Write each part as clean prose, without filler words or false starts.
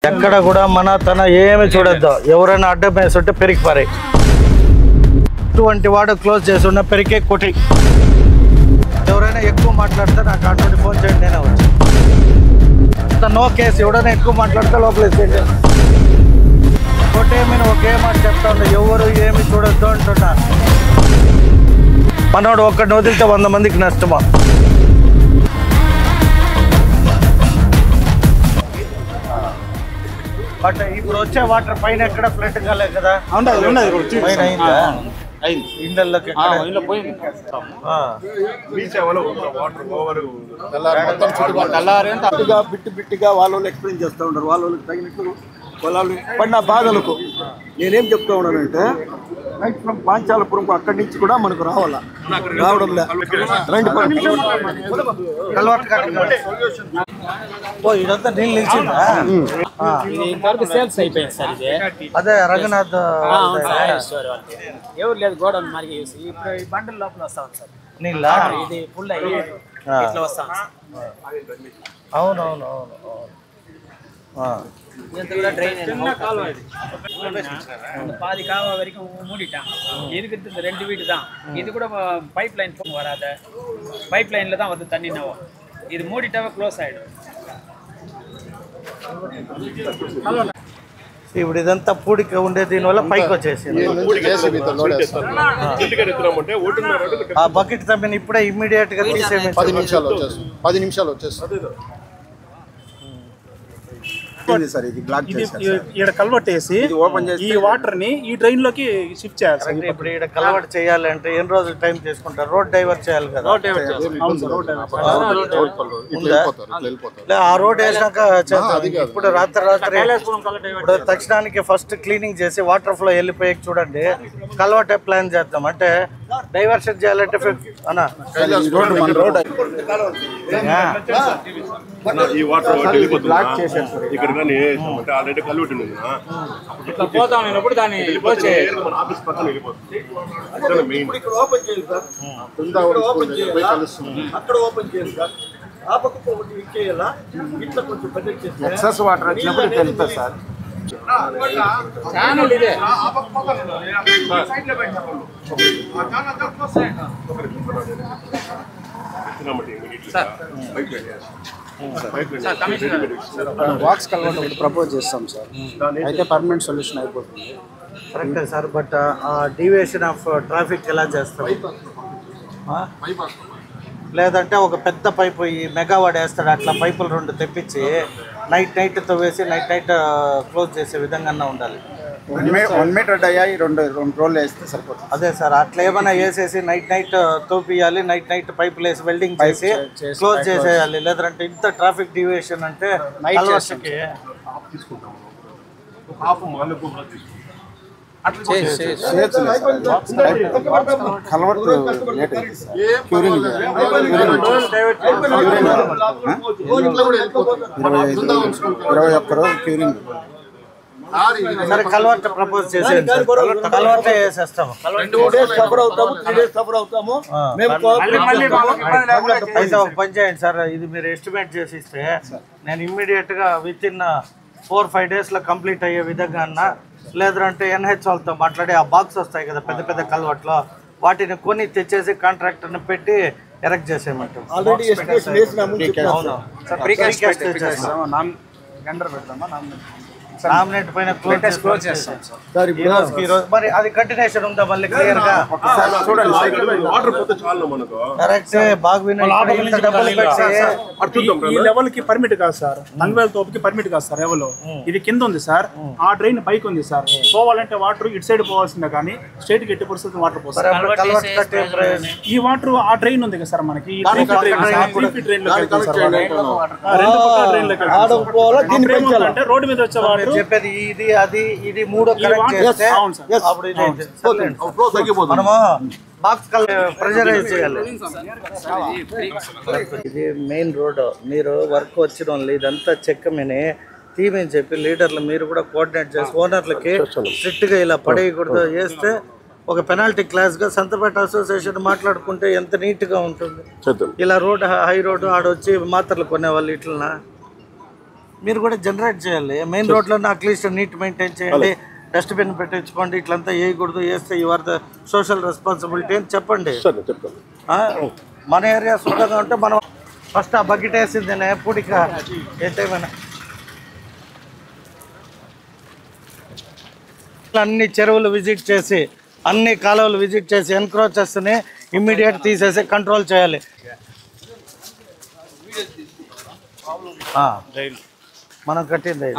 ఎక్కడ కూడా మన తన ఏమి చూడొద్దు. ఎవరైనా అడ్డం వేస్తుంటే పెరిగి పారే. అటువంటి వాడు క్లోజ్ చేస్తున్న పెరిగే కొట్టి. ఎవరైనా ఎక్కువ మాట్లాడితే నాకు అటువంటి ఫోన్ చేయండి, నేనే వచ్చి నో కేసు. ఎవడైనా ఎక్కువ మాట్లాడితే లోపలేసేయండి. కొట్టేమని ఒకే మాట చెప్తాను, ఎవరు ఏమి చూడొద్దు అంటున్నా. మనోడు ఒక్కడిని వదిలితే 100 మందికి నష్టమా. బట్ ఇప్పుడు వచ్చే వాటర్ పైన ఎక్కడ ఫ్లడ్ కాలేదు కదా. పైన ఇళ్ళకి బిట్టిగా వాళ్ళు ఎక్స్ప్లెయిన్ చేస్తూ ఉంటారు. వాళ్ళకి తగినట్లు పొలాలు పడిన బాధలకు నేనేం చెప్తా ఉన్నానంటే రైట్ ఫ్రమ్ పాంచాలపురం అక్కడి నుంచి కూడా మనకు రావాలా, రావడం ఇదంతా నీళ్ళు నిలిచిందా. సేల్స్ అయిపోయింది సార్. ఇది అదే రఘునాథ్ ఎవరు లేదు గోడ మరి ఇప్పుడు ఈ బండల లోపల వస్తాం సార్. నీళ్ళ ఇది ఫుల్ అయ్యి ఇట్లా వస్తాం. అవునవును. பாதி காவா வரைக்கும் மூடிட்டான். இதுக்கு இந்த 2 வீடு தான். இது கூட பைப் லைன் வராத, பைப் லைன்ல தான் வந்து தண்ணி நவும். இது மூடிட்டாவே க்ளோஸ் ஆயிடும். ఇప్పుడు ఇదంతా పూడిక ఉండే దీనివల్ల పైకి వచ్చేసి ఆ బకెట్ తమ్మిని ఇప్పుడే ఇమ్మీడియట్ గా తీసేయండి. 10 నిమిషాలు వచ్చేస్తుంది సార్. ఇది బ్లాక్ ఇక్కడ కల్వర్ట్ వేసి ఈ వాటర్ ని ఈ డ్రైన్ లోకి షిఫ్ట్ చేయాలి సార్. ఇప్పుడు ఇక్కడ కల్వర్ట్ చేయాలంటే ఎన్ని రోజులు టైం తీసుకుంటారు? రోడ్ డైవర్ట్ చేయాలి కదా. ఆ రోడ్ వేసినాక ఇప్పుడు రాత్రి ఇప్పుడు తక్షణానికి ఫస్ట్ క్లీనింగ్ చేసి వాటర్ ఫ్లో వెళ్ళిపోయి చూడండి. కల్వర్ట్ ప్లాన్ చేద్దాం. అంటే డైవర్షన్ చేయాలంటే ఈ వాటర్ బ్లాక్ చేశారు ఇక్కడ కానీ ఆల్రెడీ కల్వర్ట్ ఉంది. పోతాం అయినప్పుడు దాన్ని ఆఫీస్ పక్కన వెళ్ళిపోతుంది. అక్కడ ఓపెన్ చేయాలి సార్. ఆ పక్క ఇచ్చేయాలా, ఇట్లా కొంచెం పెద్దది చేస్తే ఎక్సెస్ వాటర్ వచ్చినప్పుడు తెలుస్తుంది సార్. ఛానల్ ఇదే వాక్స్ కల్వర్ట్ ఒకటి ప్రపోజ్ చేస్తాం సార్. అయితే పర్మనెంట్ సొల్యూషన్ అయిపోతుంది. కరెక్టే సార్. బట్ ఆ డీవియేషన్ ఆఫ్ ట్రాఫిక్ ఎలా చేస్తాం? లేదంటే ఒక పెద్ద పైపు ఈ మెగావాడ్ వేస్తాడు, అట్లా పైపులు 2 తెప్పించి నైట్ తవ్వేసి నైట్ క్లోజ్ చేసే విధంగా ఉండాలి. 1 మీటర్ డయా 2 రోల్ వేస్తే సరిపోతుంది. అదే సార్, అట్లా ఏమైనా వేసేసి నైట్ తోపియాలి. నైట్ పైపులు వేసి వెల్డింగ్ చేసి క్లోజ్ చేసేయాలి. లేదంటే ఇంత ట్రాఫిక్ డీవియేషన్ అంటే కల్వర్ట్కి కల్వర్ట్ క్యూరింగ్ 21 రోజు క్యూరింగ్. సరే కల్వర్ట్ ప్రపోజ్ చేసేయండి. కల్వర్ట్ వేసేస్తాము. 2 days సఫర్ అవుతాము, 3 days సఫర్ అవుతాము. అయితే ఒక పని చేయండి సార్, ఇది మీరు ఎస్టిమేట్ చేసి ఇస్తే నేను ఇమ్మీడియట్ గా విత్ ఇన్ 4-5 days లో కంప్లీట్ అయ్యే విధంగా అన్నా, లేదంటే NH వాళ్ళతో మాట్లాడి ఆ బాక్స్ వస్తాయి కదా పెద్ద కల్వర్ట్లో, వాటిని కొని తెచ్చేసి కాంట్రాక్టర్ని పెట్టి ఎరెక్ట్ చేసేయమంటాం. ఆల్రెడీ ఎస్టిమేషన్ వేసినాము. అవును సార్, ప్రీకాస్ట్ చేసేస్తాం. టెండర్ పెడతామా? నామినేట్ పైన క్లోజ్ చేస్తాం సార్. ఈ రోజు మరి అది కంటిన్యూషన్ ఉందా మళ్ళీ క్లియర్ గా వాటర్ పోతే చాలు మనకు. కరెక్ట్. బాగా ఈ లెవెల్ కి పర్మిట్ కాదు సార్. నంగవేల్ తోపుకి పర్మిట్ కాదు సార్. లెవెల్ ఇది కింద ఉంది సార్. ఆ డ్రైన్ పైకి ఉంది సార్. పోవాలంటే వాటర్ ఇటు సైడ్ పోవాల్సిందే కానీ స్ట్రైట్ కి ఎట్టి పరిస్థితి వాటర్ పోతుంది. ఈ వాటర్ ఆ డ్రైన్ ఉంది కదా సార్ మనకి, రోడ్డు మీద వచ్చే వాటర్ చెప్పేది ఇది 3 కరెక్ట్ చేస్తే అప్పుడు మనము బాక్స్ ప్రెజరైజ్ చేయాలి. ఇది మెయిన్ రోడ్. మీరు వర్క్ వచ్చిన వాళ్ళు ఇదంతా చెక్కమని తీమని చెప్పి లీడర్లు మీరు కూడా కోఆర్డినేట్ చేసి ఓనర్లకి స్ట్రిక్ట్గా ఇలా పడేయకూడదు చేస్తే ఒక పెనాల్టీ క్లాస్గా సంతపేట అసోసియేషన్ మాట్లాడుకుంటే ఎంత నీట్గా ఉంటుంది. ఇలా రోడ్ హై రోడ్డు ఆడొచ్చి మాత్రలు కొనేవాళ్ళు ఇట్లనా మీరు కూడా జనరేట్ చేయాలి. మెయిన్ రోడ్లో అట్లీస్ట్ నీట్ మెయింటైన్ చేయండి, డస్ట్బిన్ పెట్టించుకోండి, ఇట్లంతా వేయకూడదు, వేస్తే యువర్ ద సోషల్ రెస్పాన్సిబిలిటీ అని చెప్పండి. మన ఏరియా శుభ్రంగా ఉంటే మనం ఫస్ట్ ఆ బకెట్ వేసిందేనే పూడిక ఏమైనా అన్ని చెరువులు విజిట్ చేసి అన్ని కాలువలు విజిట్ చేసి ఎన్క్రోచెస్ని ఇమ్మీడియట్ తీసేసి కంట్రోల్ చేయాలి. మనం కట్టింది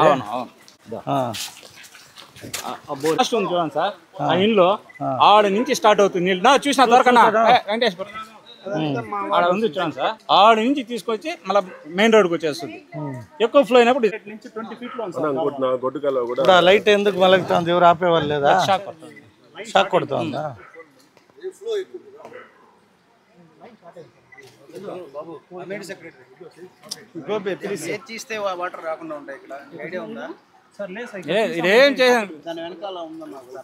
చూడండి సార్, ఆ ఇంట్లో ఆడ నుంచి స్టార్ట్ అవుతుంది నీళ్ళు చూసిన దొరకనా వెంకటేశ్వర ఆడ ఉంది చూడండి సార్, ఆడ నుంచి తీసుకొచ్చి మళ్ళీ మెయిన్ రోడ్కి వచ్చేస్తుంది. ఎక్కువ ఫ్లో అయినప్పుడు లైట్ ఎందుకు మలగుతుంది? ఎవరు ఆపేవాళ్ళు లేదా? షాక్ కొడుతుందా? వాటర్ రాకుండా ఉంటాయి ఇక్కడ ఐడియా ఉందా?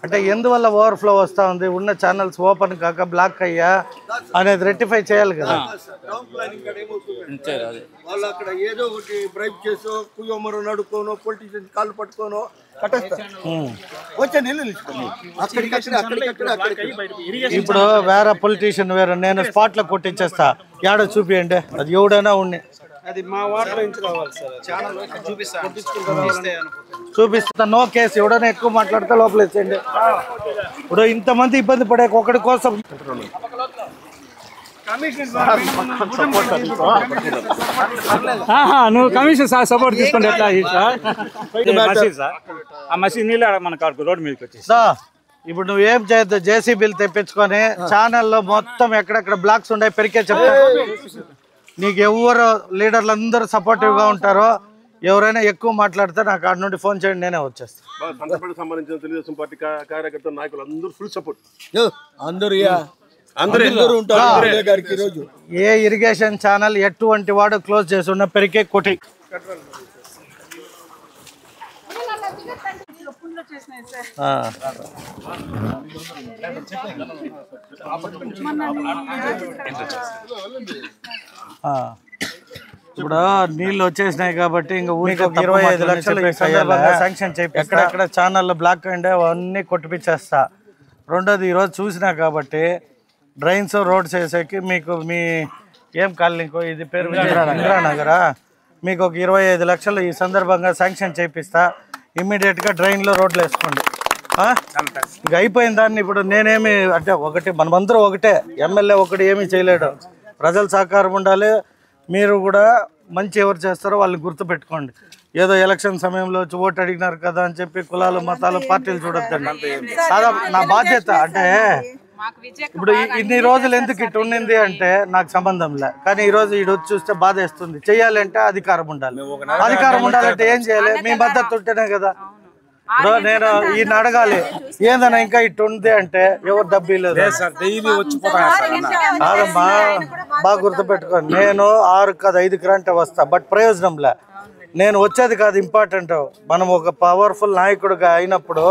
అంటే ఎందువల్ల ఓవర్ఫ్లో వస్తూ ఉంది? ఉన్న ఛానల్స్ ఓపెన్ కాక బ్లాక్ అయ్యా అనేది రెక్టిఫై చేయాలి కదా. వాళ్ళు అక్కడ ఏదో ఒకటి బ్రైబ్ చేసో కుయ్యమ్మరు నడుకోనో పొలిటీషియన్ కాళ్ళు పట్టుకోనో వచ్చే నీళ్ళు ఇప్పుడు వేరే పొలిటీషియన్ వేరే, నేను స్పాట్లో కొట్టించేస్తా, ఏడో చూపియండి, అది ఎవడైనా ఉండి అది మా వాటర్ నుంచి కావాలి సార్. ఛానల్ చూపిస్తా. నో కేసు, ఎవడైనా ఎక్కువ మాట్లాడితే లోపలేసేయండి. ఇప్పుడు ఇంతమంది ఇబ్బంది పడే ఒకటి కోసం నువ్వు కమిషన్ సార్ సపోర్ట్ తీసుకుంటే ఎట్లా సార్? ఆ మసీద్ నీళ్ళు మనకు రోడ్ మీదకి వచ్చేసి ఇప్పుడు నువ్వేం చేయొద్దు, జేసీబీలు తెప్పించుకొని ఛానల్లో మొత్తం ఎక్కడెక్కడ బ్లాక్స్ ఉన్నాయి పెరికే చెప్తా. నీకు ఎవరు లీడర్లు అందరూ సపోర్టివ్గా ఉంటారో, ఎవరైనా ఎక్కువ మాట్లాడితే నాకు ఆడ నుండి ఫోన్ చేయండి, నేనే వచ్చేస్తాను. సంబంధించిన తెలుగుదేశం పార్టీ కార్యకర్త నాయకులు అందరూ ఫుల్ సపోర్ట్. ఏ ఇరిగేషన్ ఛానల్ ఎటువంటి వాడు క్లోజ్ చేసి ఉన్న పెరికే కొట్టి ఇప్పుడు నీళ్ళు వచ్చేసినాయి కాబట్టి ఇంకా ఊరికి 25 లక్షలు శాంక్షన్ చేయి. ఎక్కడెక్కడ ఛానల్ బ్లాక్ అయిండే అవన్నీ కొట్టిపించేస్తా. రెండోది ఈరోజు చూసినా కాబట్టి డ్రైన్స్ రోడ్స్ వేసేకి మీకు మీ ఏం కాలనీకో ఇది పేరు ఇందిరానగరా, మీకు ఒక 25 లక్షలు ఈ సందర్భంగా శాంక్షన్ చేయిస్తా. ఇమ్మీడియట్గా డ్రైన్లో రోడ్లు వేసుకోండి. ఇక అయిపోయిన దాన్ని ఇప్పుడు నేనేమి అంటే ఒకటి మనమందరూ ఒకటే, ఎమ్మెల్యే ఒకటి ఏమీ చేయలేడు, ప్రజల సహకారం ఉండాలి. మీరు కూడా మంచి ఎవరు చేస్తారో వాళ్ళని గుర్తుపెట్టుకోండి. ఏదో ఎలక్షన్ సమయంలో వచ్చి ఓటు అడిగినారు కదా అని చెప్పి కులాలు మతాలు పార్టీలు చూడొద్దండి. నా బాధ్యత అంటే ఇప్పుడు ఇన్ని రోజులు ఎందుకు ఇటు ఉండింది అంటే నాకు సంబంధం లే, కానీ ఈ రోజు ఇటు వచ్చి చూస్తే బాధ వేస్తుంది. చెయ్యాలంటే అధికారం ఉండాలి. అధికారం ఉండాలంటే ఏం చేయాలి? మీ మద్దతు ఉంటేనే కదా. నేను ఈయన అడగాలి ఏందన్నా ఇంకా ఇటు ఉంది అంటే ఎవరు డబ్బీలేదు కాదమ్మా. బాగా గుర్తుపెట్టుకోండి, నేను 6 కాదు 5 కరెంట్ వస్తా, బట్ ప్రయోజనంలే. నేను వచ్చేది కాదు ఇంపార్టెంట్. మనం ఒక పవర్ఫుల్ నాయకుడిగా అయినప్పుడు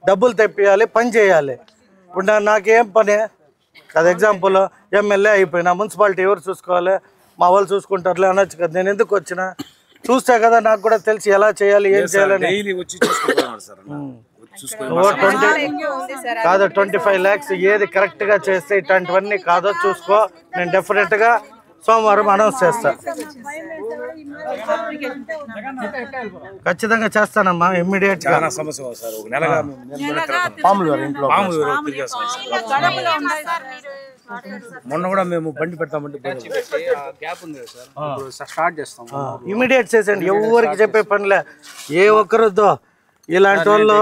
డబ్బులు తెప్పియాలి, పని చేయాలి. ఇప్పుడు నాకేం పని? అది ఎగ్జాంపుల్ ఎమ్మెల్యే అయిపోయినా మున్సిపాలిటీ ఎవరు చూసుకోవాలి? మా వాళ్ళు చూసుకుంటారులే అనొచ్చు కదా. నేను ఎందుకు వచ్చినా చూస్తే కదా నాకు కూడా తెలిసి ఎలా చేయాలి, ఏం చేయాలని. కాదు 25 lakhs ఏది కరెక్ట్గా చేస్తే ఇట్లాంటివన్నీ కాదో చూసుకో. నేను డెఫినెట్గా సోమవారం అనౌన్స్ చేస్తా, ఖచ్చితంగా చేస్తానమ్మా ఇమ్మీడియట్గా. మొన్న కూడా మేము బండి పెడతామంటే గ్యాప్ ఉంది సార్, స్టార్ట్ చేస్తాం. ఇమ్మీడియట్ చేసేయండి, ఎవరికి చెప్పే పనిలే. ఏ ఒక్కరుద్దో ఇలాంటి వాళ్ళు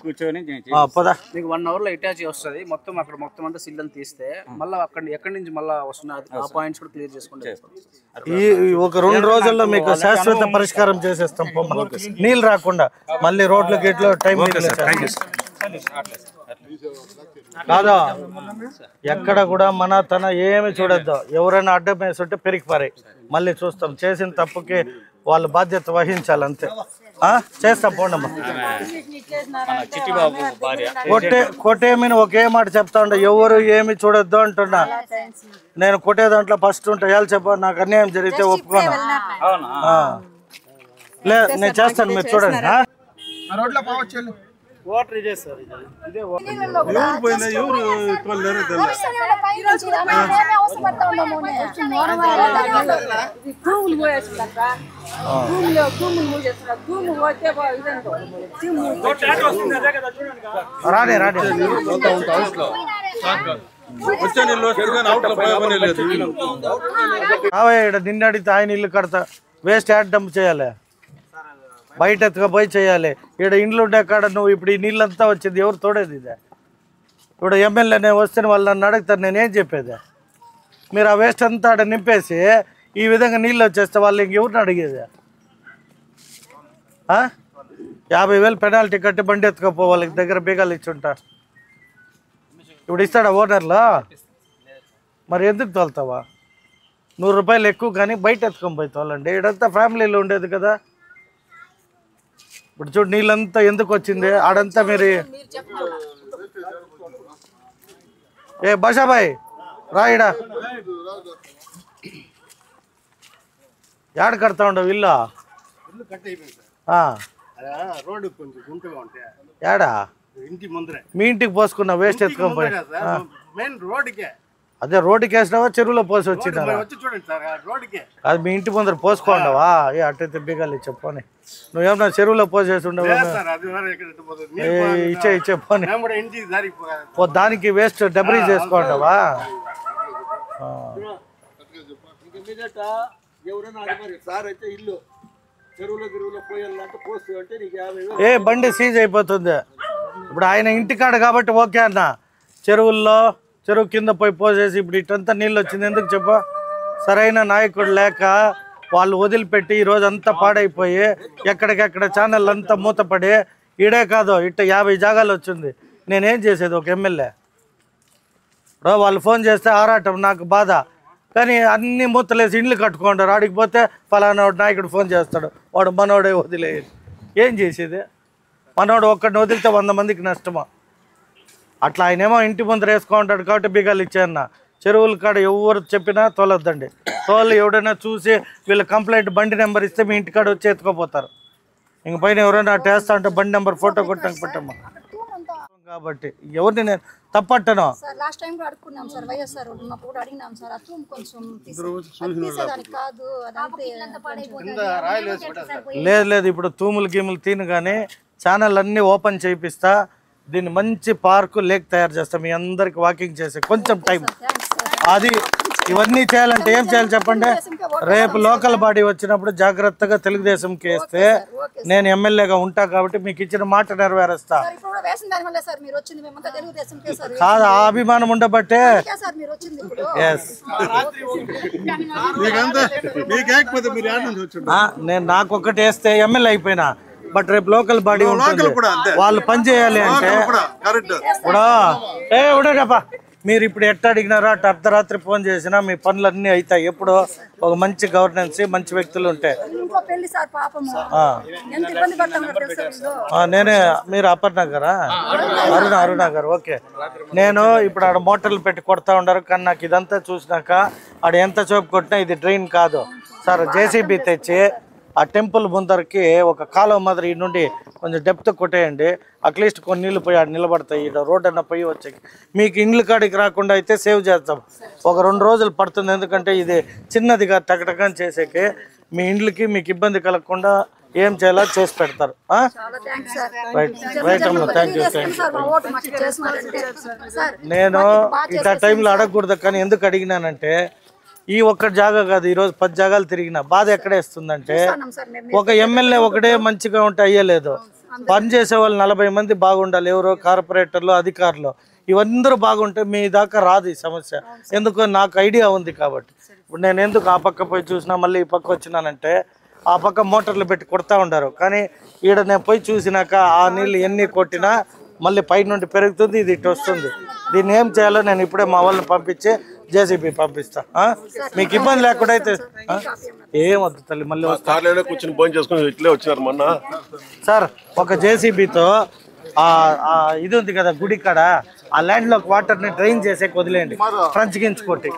కూర్చొని పదా మీకు 1 hour లో అటాచ్ వస్తుంది. మొత్తం అక్కడ మొత్తం అంతా సిల్లని తీస్తే మళ్ళీ అక్కడ ఎక్కడి నుంచి మళ్ళీ వస్తున్నారు ఆ పాయింట్స్ కూడా క్లియర్ చేసుకుంటే ఈ ఒక 2 రోజుల్లో మీకు శాశ్వత పరిష్కారం చేసేస్తాం. నీళ్ళు రాకుండా మళ్ళీ రోడ్లు గేట్లు టైం కాదా. ఎక్కడ కూడా మన తన ఏమి చూడొద్దు. ఎవరైనా అడ్డం వేసుంటే పెరిగిపారాయి మళ్ళీ చూస్తాం. చేసిన తప్పుకి వాళ్ళు బాధ్యత వహించాలి అంతే. చేస్తా పోండమ్మా. కొట్టేమని ఒకే మాట చెప్తా ఉండ, ఎవరు ఏమి చూడొద్దు అంటున్నా. నేను కొట్టే దాంట్లో ఫస్ట్ ఉంటా. చెప్ప నాకు అన్యాయం జరిగితే ఒప్పుకోను. లేదు నేను చేస్తాను, మీరు చూడండి. వాటర్ ఇదే సార్, ఇదే ఎవరు పోయినా ఎవరు తోలేరో తెలియదు. రాడే రాడే వచ్చే నీళ్ళు వస్తే కానీ అవుట్లో పోయే పని లేదు. నిన్న అడిగితే ఆయన ఇల్లు కడతా, వేస్ట్ యాడ్ డంప్ చేయాలి, బయట ఎత్తుకపోయి చేయాలి. ఇక్కడ ఇండ్లు ఉండే కాడ నువ్వు ఇప్పుడు ఈ నీళ్ళంతా వచ్చింది ఎవరు తోడేది? ఇదే ఇప్పుడు ఎమ్మెల్యేనే వస్తే వాళ్ళు నన్ను అడుగుతారు, నేనేం చెప్పేది? మీరు ఆ వేస్ట్ అంతా ఆడ నింపేసి ఈ విధంగా నీళ్ళు వచ్చేస్తే వాళ్ళు ఇంకెవరిని అడిగేది? 50,000 పెనాల్టీ కట్టి బండి ఎత్తుకపో, వాళ్ళకి దగ్గర బీగాలు ఇచ్చుంటారు. ఇప్పుడు ఇస్తాడా ఓనర్లో? మరి ఎందుకు తోలుతావా? 100 రూపాయలు ఎక్కువ కానీ బయట ఎత్తుకొని పోయి తోలండి. ఇడంతా ఫ్యామిలీలో ఉండేది కదా. ఇప్పుడు చూడు నీళ్ళంతా ఎందుకు వచ్చింది ఆడంతా. మీరు ఏ బాషాబాయ్ రాయిడా యాడ కడతా ఉండవు ఇల్లు? రోడ్డు కొంచెం గుంటగా ఉంటాయి. యాడా? ఇంటి ముందరే. మీ ఇంటికి పోసుకున్నా వేస్ట్ ఎత్తుకొని పోయి? మెయిన్ రోడ్డుకే. అదే రోడ్డుకి వేసినావా చెరువులో పోసి వచ్చినారా? చూడండి సార్, రోడ్డుకే. అది మీ ఇంటి ముందర పోసుకోండవా? ఏ అట్టయితే బిగాలి చెప్పని. నువ్వేమన్నా చెరువులో పోసేసి ఉండవు? ఇచ్చే పోనీ. దానికి వేస్ట్ డబ్రీ చేసుకోండవా? ఏ బండి సీజ్ అయిపోతుంది. ఇప్పుడు ఆయన ఇంటికాడ కాబట్టి ఓకే అన్న. చెరువు కింద పోయి పోసేసి ఇప్పుడు ఇటంతా నీళ్ళు వచ్చింది ఎందుకు చెప్పు? సరైన నాయకుడు లేక వాళ్ళు వదిలిపెట్టి ఈరోజు అంతా పాడైపోయి ఎక్కడికెక్కడ ఛానల్ అంతా మూతపడి ఈడే కాదు ఇట్ట 50 జాగాలు వచ్చింది. నేనేం చేసేది ఒక ఎమ్మెల్యే? ఇప్పుడు వాళ్ళు ఫోన్ చేస్తే ఆరాటం, నాకు బాధ. కానీ అన్ని మూతలేసి ఇండ్లు కట్టుకుంటారు. ఆడికి పోతే ఫలానా నాయకుడు ఫోన్ చేస్తాడు, వాడు మనోడే వదిలేదు. ఏం చేసేది? మనోడు ఒక్కడిని వదిలితే 100 మందికి నష్టమా? అట్లా ఆయనేమో ఇంటి ముందర వేసుకుంటాడు కాబట్టి బిగాలు ఇచ్చాయన్న. చెరువుల కాడ ఎవరు చెప్పినా తోలొద్దండి. ఎవడైనా చూసి వీళ్ళ కంప్లైంట్ బండి నెంబర్ ఇస్తే మీ ఇంటికాడ వచ్చి ఎత్తుకోపోతారు. ఇంక పైన ఎవరైనా అటు వేస్తా అంటే బండి నెంబర్ ఫోటో కొట్టక పెట్టమ్మా. కాబట్టి ఎవరిని నేను తప్పట్టను. లేదు ఇప్పుడు తూములు గీములు తిను కానీ ఛానల్ అన్నీ ఓపెన్ చేయిస్తా. దీన్ని మంచి పార్కు లేక్ తయారు చేస్తాం మీ అందరికి వాకింగ్ చేసే కొంచెం టైం. అది ఇవన్నీ చేయాలంటే ఏం చేయాలి చెప్పండి? రేపు లోకల్ బాడీ వచ్చినప్పుడు జాగ్రత్తగా తెలుగుదేశంకి వేస్తే నేను ఎమ్మెల్యేగా ఉంటా కాబట్టి మీకు ఇచ్చిన మాట నెరవేరుస్తా. కాదు ఆ అభిమానం ఉండబట్టే. నేను నాకొక్కటి వేస్తే ఎమ్మెల్యే అయిపోయినా. బట్ రేపు లోకల్ బాడీ ఉంటుంది, వాళ్ళు పని చేయాలి అంటే ఉండేటప్ప. మీరు ఇప్పుడు ఎట్ట అడిగినారో అటు అర్ధరాత్రి ఫోన్ చేసినా మీ పనులన్నీ అవుతాయి. ఎప్పుడు ఒక మంచి గవర్నెన్స్, మంచి వ్యక్తులు ఉంటాయి. నేనే. మీరు అపర్ణ గారా? అరుణ గారు. ఓకే. నేను ఇప్పుడు ఆడ మోటార్లు పెట్టి కొడతా ఉండరు కానీ నాకు ఇదంతా చూసినాక ఆడ ఎంత చూపు కొట్టినా ఇది డ్రైన్ కాదు సార్. జేసీబీ తెచ్చి ఆ టెంపుల్ ముందరికి ఒక కాలువ మాదిరి ఈ నుండి కొంచెం డెప్త్ కొట్టేయండి. అట్లీస్ట్ కొన్ని నీళ్ళు పోయి ఆడ నిలబడతాయి. ఇక్కడ రోడ్ అన్న పోయి వచ్చాయి. మీకు ఇండ్ల కాడికి రాకుండా అయితే సేవ్ చేస్తాం. ఒక 2 రోజులు పడుతుంది, ఎందుకంటే ఇది చిన్నదిగా టకటకని చేసేకి. మీ ఇండ్లకి మీకు ఇబ్బంది కలగకుండా ఏం చేయాలో చేసి పెడతారు. రైట్ అమ్మ, థ్యాంక్ యూ. నేను ఇట్లా టైంలో అడగకూడదు కానీ ఎందుకు అడిగినానంటే ఈ ఒక్క జాగా కాదు, ఈరోజు 10 జాగాలు తిరిగిన. బాధ ఎక్కడేస్తుందంటే ఒక ఎమ్మెల్యే ఒకటే మంచిగా ఉంటే అయ్యలేదు. పని చేసే వాళ్ళు 40 మంది బాగుండాలి. ఎవరో కార్పొరేటర్లు, అధికారులు ఇవందరూ బాగుంటే మీ దాకా రాదు ఈ సమస్య. ఎందుకు నాకు ఐడియా ఉంది కాబట్టి. ఇప్పుడు నేను ఎందుకు ఆ పక్క పోయి చూసినా మళ్ళీ ఈ పక్క వచ్చినానంటే ఆ పక్క మోటార్లు పెట్టి కొడతా ఉంటారు. కానీ ఈడ నేను పోయి చూసినాక ఆ నీళ్ళు ఎన్ని కొట్టినా మళ్ళీ పై నుండి పెరుగుతుంది, ఇది ఇటు వస్తుంది. దీన్ని ఏం చేయాలో నేను ఇప్పుడే మా వాళ్ళని పంపించి జేసీబీ పంపిస్తా. మీకు ఇబ్బంది లేకుండా అయితే ఏమొద్దు తల్లి. మళ్ళీ కూర్చొని ఫోన్ చేసుకుని ఇట్లే వచ్చారు మొన్న సార్. ఒక జేసీబీతో ఇది ఉంది కదా గుడి కాడ, ఆ ల్యాండ్లోకి వాటర్ని డ్రైన్ చేసే వదిలేయండి, ఫ్రంచ్ గించుకోటి.